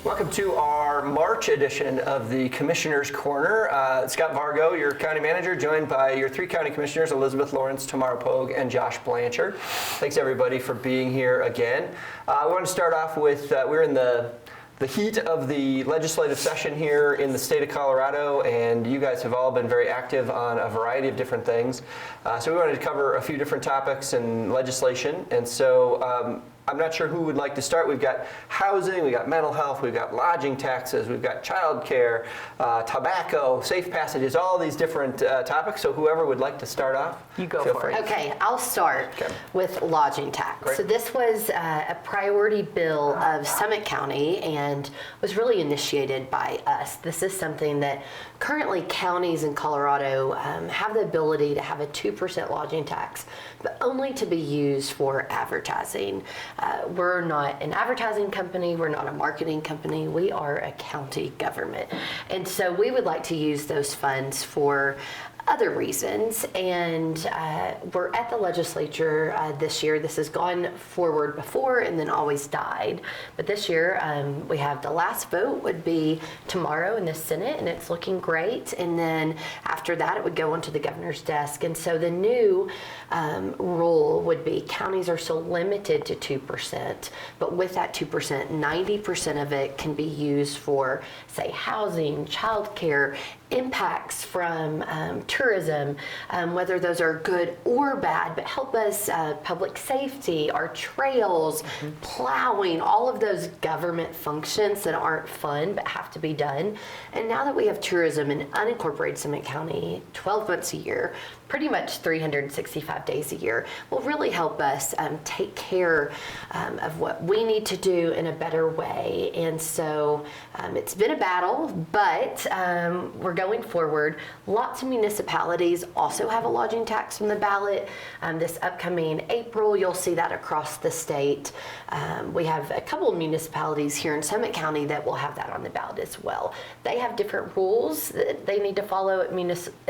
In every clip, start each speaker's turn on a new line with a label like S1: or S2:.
S1: Welcome to our March edition of the Commissioner's Corner. Scott Vargo, your county manager, joined by your three county commissioners, Elizabeth Lawrence, Tamara Pogue, and Josh Blanchard. Thanks everybody for being here again. We want to start off with, we're in the heat of the legislative session here in the state of Colorado, and you guys have all been very active on a variety of different things. So we wanted to cover a few different topics in legislation, and so I'm not sure who would like to start. We've got housing, we've got mental health, we've got lodging taxes, we've got child care, tobacco, safe passages, all these different topics. So whoever would like to start off,
S2: you go for it.
S3: Okay, I'll start with lodging tax.
S1: Great.
S3: So this was a priority bill of Summit County and was really initiated by us. This is something that currently counties in Colorado have the ability to have a 2% lodging tax, but only to be used for advertising. We're not an advertising company, we're not a marketing company, we are a county government. And so we would like to use those funds for other reasons, and we're at the legislature this year. This has gone forward before and then always died, but this year we have the last vote would be tomorrow in the Senate, and it's looking great, and then after that it would go onto the governor's desk. And so the new rule would be counties are still limited to 2%, but with that 2%, 90% of it can be used for, say, housing, childcare, impacts from tourism, whether those are good or bad, but help us, public safety, our trails, plowing, all of those government functions that aren't fun but have to be done. And now that we have tourism in unincorporated Summit County 12 months a year, pretty much 365 days a year, will really help us take care of what we need to do in a better way. And so it's been a battle, but we're going forward. Lots of municipalities also have a lodging tax on the ballot. This upcoming April, you'll see that across the state. We have a couple of municipalities here in Summit County that will have that on the ballot as well. They have different rules that they need to follow at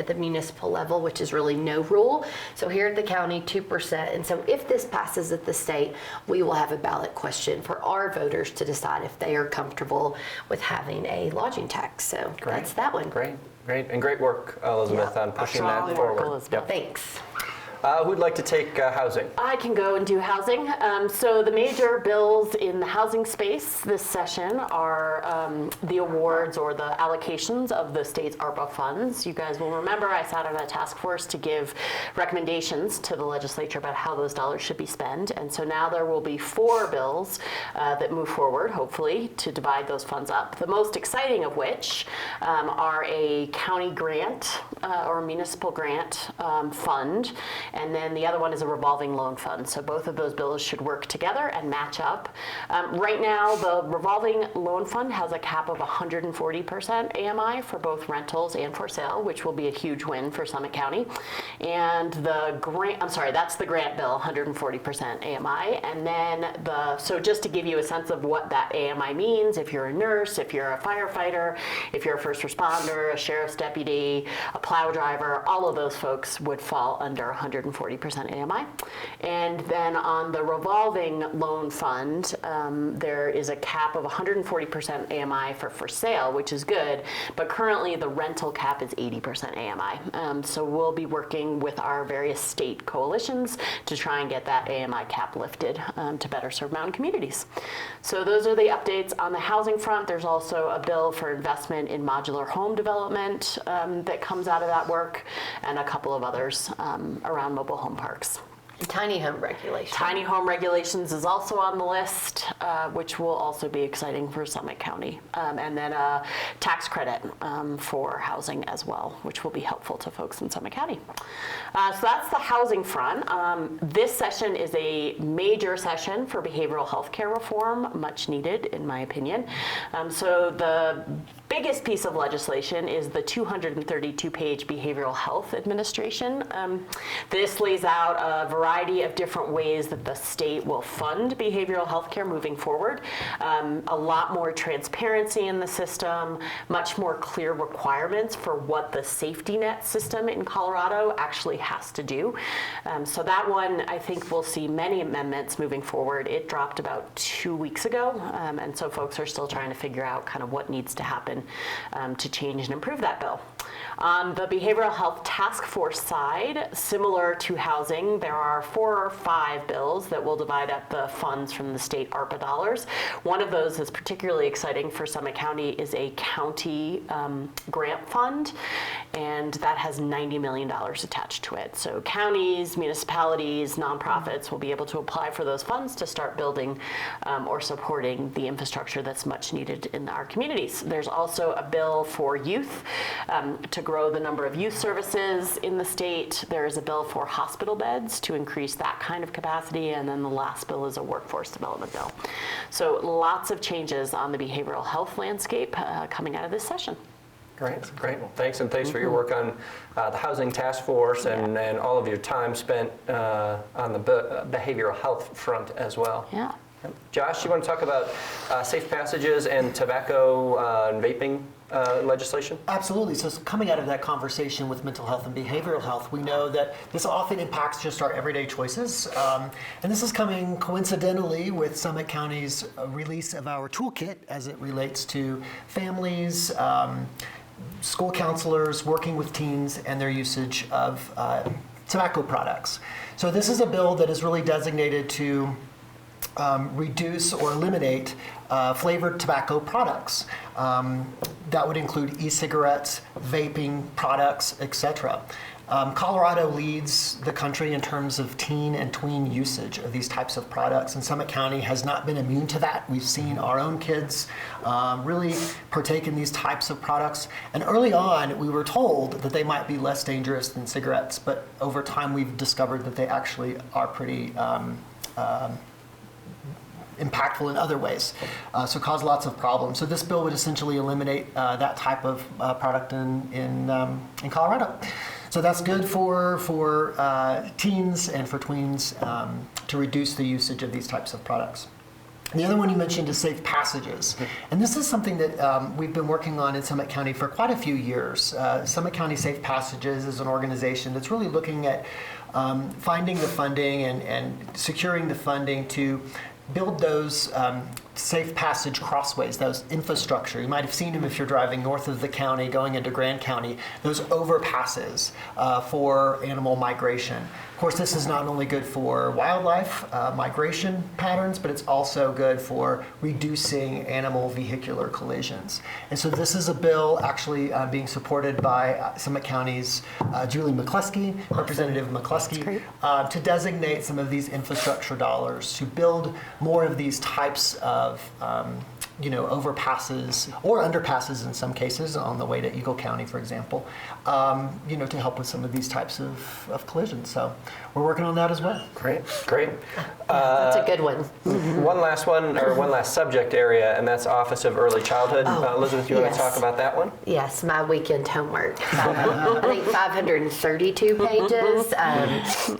S3: the municipal level, which is really no rule. So here at the county, 2%. And so if this passes at the state, we will have a ballot question for our voters to decide if they are comfortable with having a lodging tax. So that's that one.
S1: Great. And great work, Elizabeth, on pushing that forward.
S3: Thanks.
S1: Who'd like to take housing?
S2: I can go and do housing. So the major bills in the housing space this session are the awards or the allocations of the state's ARPA funds. You guys will remember I sat on a task force to give recommendations to the legislature about how those dollars should be spent. And so now there will be 4 bills that move forward, hopefully, to divide those funds up. The most exciting of which are a county grant or municipal grant fund. And then the other one is a revolving loan fund. So both of those bills should work together and match up. Right now, the revolving loan fund has a cap of 140% AMI for both rentals and for sale, which will be a huge win for Summit County. And the grant, that's the grant bill, 140% AMI. And then so just to give you a sense of what that AMI means, if you're a nurse, if you're a firefighter, if you're a first responder, a sheriff's deputy, a plow driver, all of those folks would fall under 140% AMI. And then on the revolving loan fund, there is a cap of 140% AMI for sale, which is good, but currently the rental cap is 80% AMI. So we'll be working with our various state coalitions to try and get that AMI cap lifted to better serve mountain communities. So those are the updates on the housing front. There's also a bill for investment in modular home development that comes out of that work, and a couple of others around mobile home parks.
S3: Tiny home regulations.
S2: Tiny home regulations is also on the list, which will also be exciting for Summit County. And then a tax credit for housing as well, which will be helpful to folks in Summit County. So that's the housing front. This session is a major session for behavioral health care reform, much needed in my opinion. So the biggest piece of legislation is the 232-page Behavioral Health Administration. This lays out a variety variety of different ways that the state will fund behavioral health care moving forward. A lot more transparency in the system, much more clear requirements for what the safety net system in Colorado actually has to do. So that one, I think we'll see many amendments moving forward. It dropped about 2 weeks ago, and so folks are still trying to figure out kind of what needs to happen to change and improve that bill. On the behavioral health task force side, similar to housing, there are 4 or 5 bills that will divide up the funds from the state ARPA dollars. One of those is particularly exciting for Summit County is a county grant fund, and that has $90 million attached to it. So counties, municipalities, nonprofits will be able to apply for those funds to start building or supporting the infrastructure that's much needed in our communities. There's also a bill for youth to grow the number of youth services in the state. There is a bill for hospital beds to increase that kind of capacity, and then the last bill is a workforce development bill. So lots of changes on the behavioral health landscape coming out of this session.
S1: Great. Thanks, and thanks for your work on the Housing Task Force and all of your time spent on the behavioral health front as well.
S2: Yeah.
S1: Josh, you want to talk about safe passages and tobacco and vaping legislation?
S4: Absolutely. So coming out of that conversation with mental health and behavioral health, we know that this often impacts just our everyday choices. And this is coming coincidentally with Summit County's release of our toolkit as it relates to families, school counselors working with teens and their usage of tobacco products. So this is a bill that is really designated to reduce or eliminate flavored tobacco products. That would include e-cigarettes, vaping products, etc. Colorado leads the country in terms of teen and tween usage of these types of products, and Summit County has not been immune to that. We've seen our own kids really partake in these types of products, and early on we were told that they might be less dangerous than cigarettes, but over time we've discovered that they actually are pretty impactful in other ways, so cause lots of problems. So this bill would essentially eliminate that type of product in Colorado. So that's good for teens and for tweens to reduce the usage of these types of products. The other one you mentioned is safe passages. And this is something that we've been working on in Summit County for quite a few years. Summit County Safe Passages is an organization that's really looking at finding the funding and securing the funding to build those safe passage crossways, those infrastructure. You might have seen them if you're driving north of the county going into Grand County, those overpasses for animal migration. Of course, this is not only good for wildlife migration patterns, but it's also good for reducing animal vehicular collisions. And so this is a bill actually being supported by Summit County's Julie McCluskey, Representative McCluskey, to designate some of these infrastructure dollars to build more of these types of overpasses or underpasses in some cases on the way to Eagle County, for example, to help with some of these types of collisions. So we're working on that as well.
S1: Great.
S3: That's a good one.
S1: One last subject area, and that's Office of Early Childhood. Elizabeth, you want to talk about that one?
S3: Yes, my weekend homework. I think 532 pages.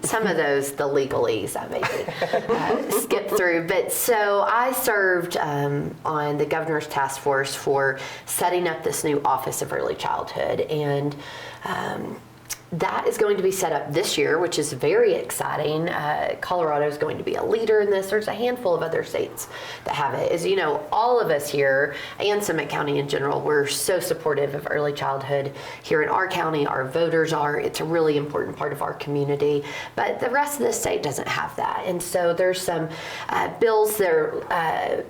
S3: Some of those, the legalese, I maybe skipped through. But so I served on the governor's task force for setting up this new Office of Early Childhood, and that is going to be set up this year, which is very exciting. Colorado is going to be a leader in this. There's a handful of other states that have it. As you know, all of us here and Summit County in general, we're so supportive of early childhood here in our county. Our voters are. It's a really important part of our community. But the rest of the state doesn't have that. And so there's some bills that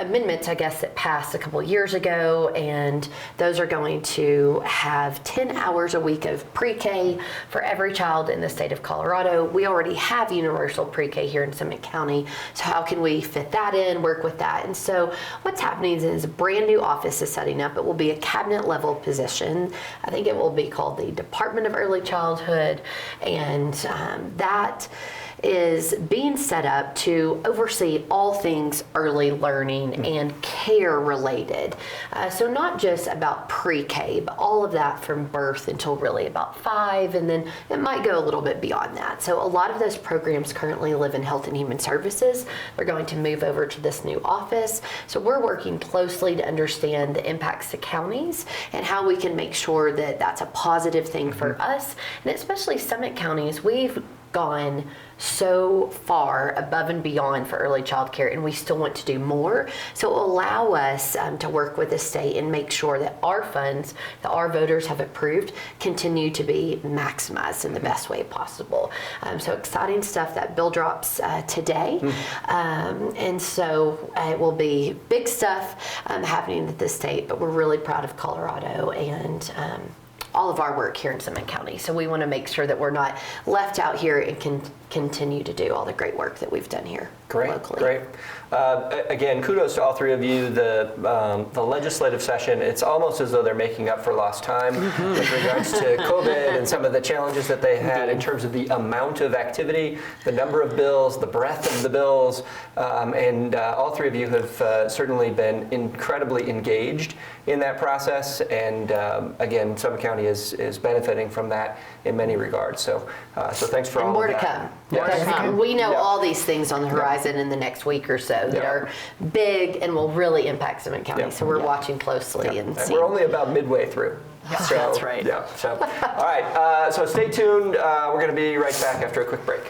S3: amendments, I guess, that passed a couple years ago, and those are going to have 10 hours a week of pre-K for every child in the state of Colorado. We already have universal pre-K here in Summit County, so how can we fit that in, work with that? And so what's happening is a brand new office is setting up. It will be a cabinet level position. I think it will be called the Department of Early Childhood, and that is being set up to oversee all things early learning and care related. So not just about pre-K, but all of that from birth until really about 5, and then it might go a little bit beyond that. So a lot of those programs currently live in Health and Human Services. They're going to move over to this new office. So we're working closely to understand the impacts to counties and how we can make sure that that's a positive thing for us, and especially Summit counties. We've gone so far above and beyond for early child care, and we still want to do more. So it will allow us to work with the state and make sure that our funds that our voters have approved continue to be maximized in the best way possible. So exciting stuff. That bill drops today. And so it will be big stuff happening at the state, but we're really proud of Colorado and all of our work here in Summit County. So we want to make sure that we're not left out here and can continue to do all the great work that we've done here locally.
S1: Great. Again, kudos to all three of you. The legislative session, it's almost as though they're making up for lost time with regards to COVID and some of the challenges that they had in terms of the amount of activity, the number of bills, the breadth of the bills, and all three of you have certainly been incredibly engaged in that process. And again, Summit County is benefiting from that in many regards. So thanks for
S3: And
S1: all
S3: more
S1: of
S3: to
S1: that.
S3: come. More to come. We know
S1: Yeah.
S3: all these things on the horizon in the next week or so that are big and will really impact Summit County.
S1: Yeah.
S3: So we're watching closely and
S1: And
S3: seeing.
S1: we're only about midway through. So,
S2: That's right.
S1: Yeah. So, all right. So stay tuned. We're going to be right back after a quick break.